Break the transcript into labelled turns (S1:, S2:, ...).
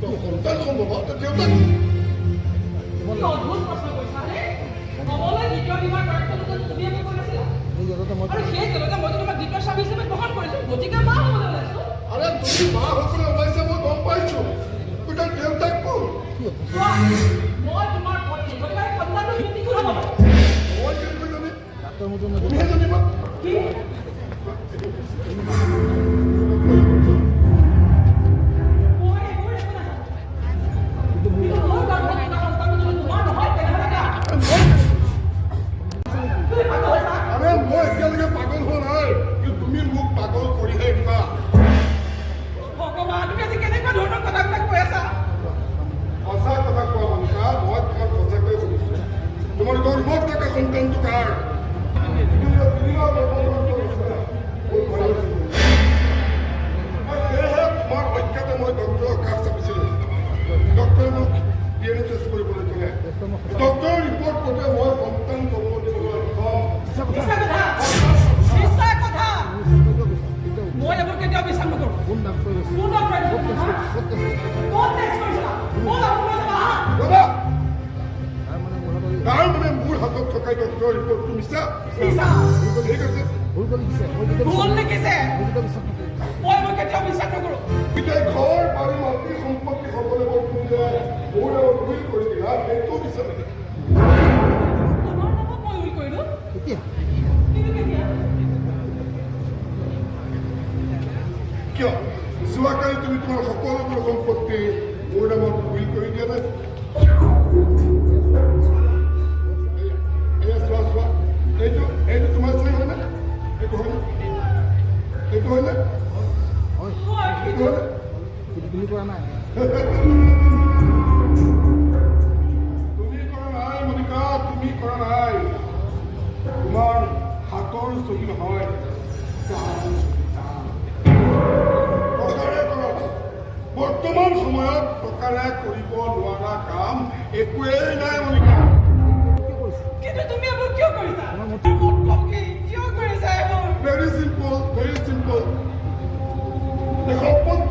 S1: সন্তান সম্ভৱ দেউতাক
S2: অদ্ভুত প্ৰশ্ন কৰিছা হে কবলৈ দ্বিতীয় বিবাহ কাৰ্যসূচীত তুমি একো কৈ নাছিলা আৰু সেই জেগাতে মই তোমাক দ্বিতীয় স্বামী হিচাপে গ্ৰহণ কৰিছোঁ গতিকে মা হ'বলৈ ওলাইছোঁ
S1: আৰে তুমি মা হ'বলৈ ওলাইছে মই গম পাইছোঁ কিন্তু দেউতাক কোন
S2: মই তোমাৰ পত্নী গতিকে সন্তানটো তুমি কোন হ'ব
S1: মই কেনেকৈ জানিম তুমিহে জানিবা
S2: কি মোৰ হাতত থকা ডক্টৰৰ ৰিপৰ্টটো মিছা ঠিক আছে ঘৰ বাৰী মাটি সম্পত্তি সকলোৱে মোৰ ভুল কৰি দিয়া সেইটো বিচাৰ কিয় যোৱাকালি তুমি তোমাৰ সকলোবোৰ সম্পত্তি মোৰ নামত ভুল কৰি দিয়া নাই এইটো তোমাৰ চাই হয়নে এইটো হয়নে এইটো হয়নে
S3: তুমি কৰা নাই
S1: তুমি কৰা নাই মনিকা তুমি কৰা নাই তোমাৰ হাতৰ চহী নহয় বৰ্তমান সময়ত টকাৰে কৰিব নোৱাৰা কাম একোৱেই নাই মনিকা
S2: কিন্তু তুমি এইবোৰ কিয় কৰিছা কিয় কৰিছা এইবোৰ
S1: ভেৰি চিম্পল এই সম্পত্তি